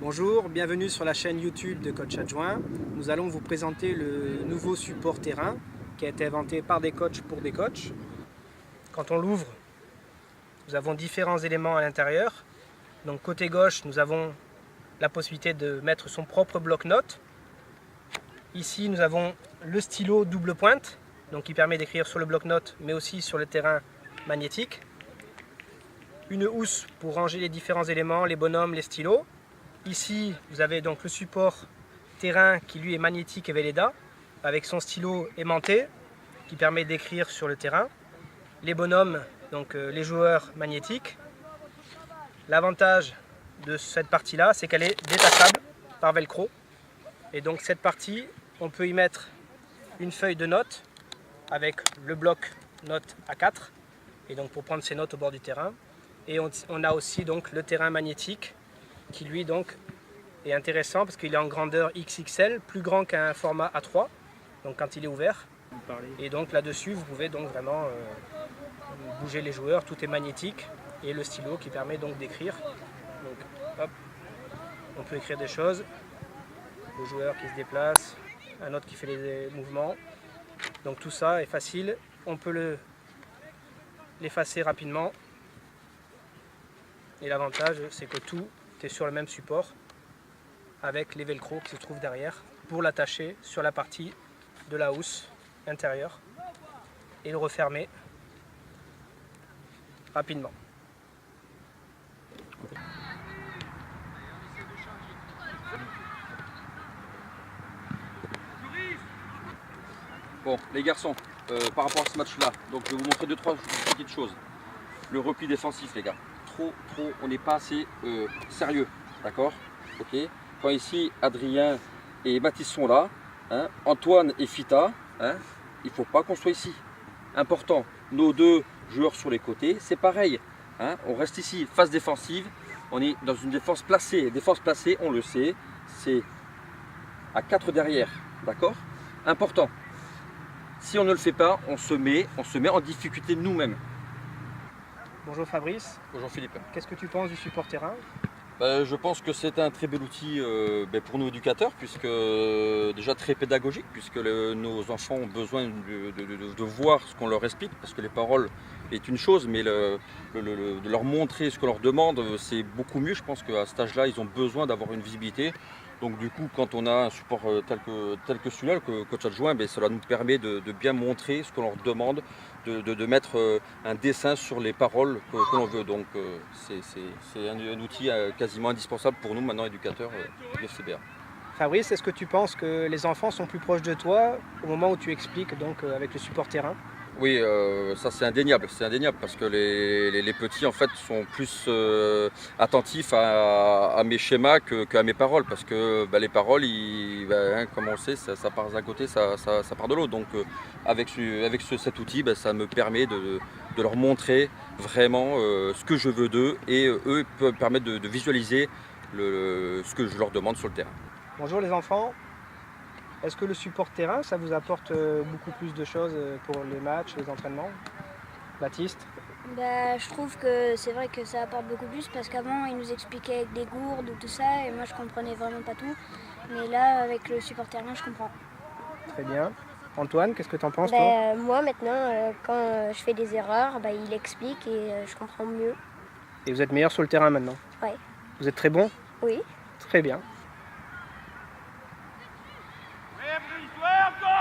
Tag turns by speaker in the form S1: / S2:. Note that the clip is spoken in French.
S1: Bonjour, bienvenue sur la chaîne YouTube de Coach Adjoint. Nous allons vous présenter le nouveau support terrain qui a été inventé par des coachs pour des coachs. Quand on l'ouvre, nous avons différents éléments à l'intérieur. Donc côté gauche, nous avons la possibilité de mettre son propre bloc-notes. Ici, nous avons le stylo double pointe, donc qui permet d'écrire sur le bloc-notes mais aussi sur le terrain magnétique. Une housse pour ranger les différents éléments, les bonhommes, les stylos. Ici, vous avez donc le support terrain qui lui est magnétique et Velleda avec son stylo aimanté qui permet d'écrire sur le terrain. Les bonhommes, donc les joueurs magnétiques. L'avantage de cette partie-là, c'est qu'elle est détachable par velcro. Et donc cette partie, on peut y mettre une feuille de notes avec le bloc notes A4 et donc pour prendre ses notes au bord du terrain. Et on a aussi donc le terrain magnétique qui lui donc est intéressant parce qu'il est en grandeur XXL, plus grand qu'un format A3, donc quand il est ouvert. Et donc là-dessus, vous pouvez donc vraiment bouger les joueurs, tout est magnétique et le stylo qui permet donc d'écrire. Donc hop, on peut écrire des choses, le joueur qui se déplace, un autre qui fait les mouvements. Donc tout ça est facile, on peut l'effacer rapidement. Et l'avantage, c'est que tout est sur le même support avec les velcro qui se trouvent derrière pour l'attacher sur la partie de la housse intérieure et le refermer rapidement.
S2: Bon, les garçons, par rapport à ce match-là, donc je vais vous montrer deux, trois petites choses. Le repli défensif, les gars. Trop, on n'est pas assez sérieux, d'accord? Ok. Quand ici, Adrien et Mathis sont là, hein, Antoine et Fita, hein, il ne faut pas qu'on soit ici. Important, nos deux joueurs sur les côtés, c'est pareil. Hein, on reste ici, phase défensive, on est dans une défense placée. Défense placée, on le sait, c'est à 4 derrière, d'accord? Important. Si on ne le fait pas, on se met en difficulté nous-mêmes.
S1: Bonjour Fabrice.
S2: Bonjour Philippe.
S1: Qu'est-ce que tu penses du support terrain?
S2: Je pense que c'est un très bel outil pour nous éducateurs, puisque déjà très pédagogique, puisque nos enfants ont besoin de voir ce qu'on leur explique, parce que les paroles est une chose, mais de leur montrer ce qu'on leur demande, c'est beaucoup mieux. Je pense qu'à cet âge-là, ils ont besoin d'avoir une visibilité. Donc du coup, quand on a un support tel que celui-là, le coach adjoint, cela nous permet de bien montrer ce qu'on leur demande, de mettre un dessin sur les paroles que l'on veut. Donc c'est un outil quasiment indispensable pour nous maintenant éducateurs de FCBA.
S1: Fabrice, est-ce que tu penses que les enfants sont plus proches de toi au moment où tu expliques donc avec le support terrain?
S2: Oui, ça c'est indéniable parce que les petits en fait sont plus attentifs à mes schémas qu'à mes paroles, parce que les paroles, comme on le sait, ça part d'un côté, ça part de l'autre. Donc avec cet outil, ça me permet de leur montrer vraiment ce que je veux d'eux, et eux peuvent permettre de visualiser ce que je leur demande sur le terrain.
S1: Bonjour les enfants. Est-ce que le support terrain, ça vous apporte beaucoup plus de choses pour les matchs, les entraînements? Baptiste?
S3: Je trouve que c'est vrai que ça apporte beaucoup plus, parce qu'avant il nous expliquait avec des gourdes ou tout ça et moi je comprenais vraiment pas tout. Mais là avec le support terrain je comprends.
S1: Très bien. Antoine, qu'est-ce que tu en penses toi?
S3: Moi maintenant quand je fais des erreurs, il explique et je comprends mieux.
S1: Et vous êtes meilleur sur le terrain maintenant?
S3: Ouais.
S1: Vous êtes très bon?
S3: Oui.
S1: Très bien.
S4: Go!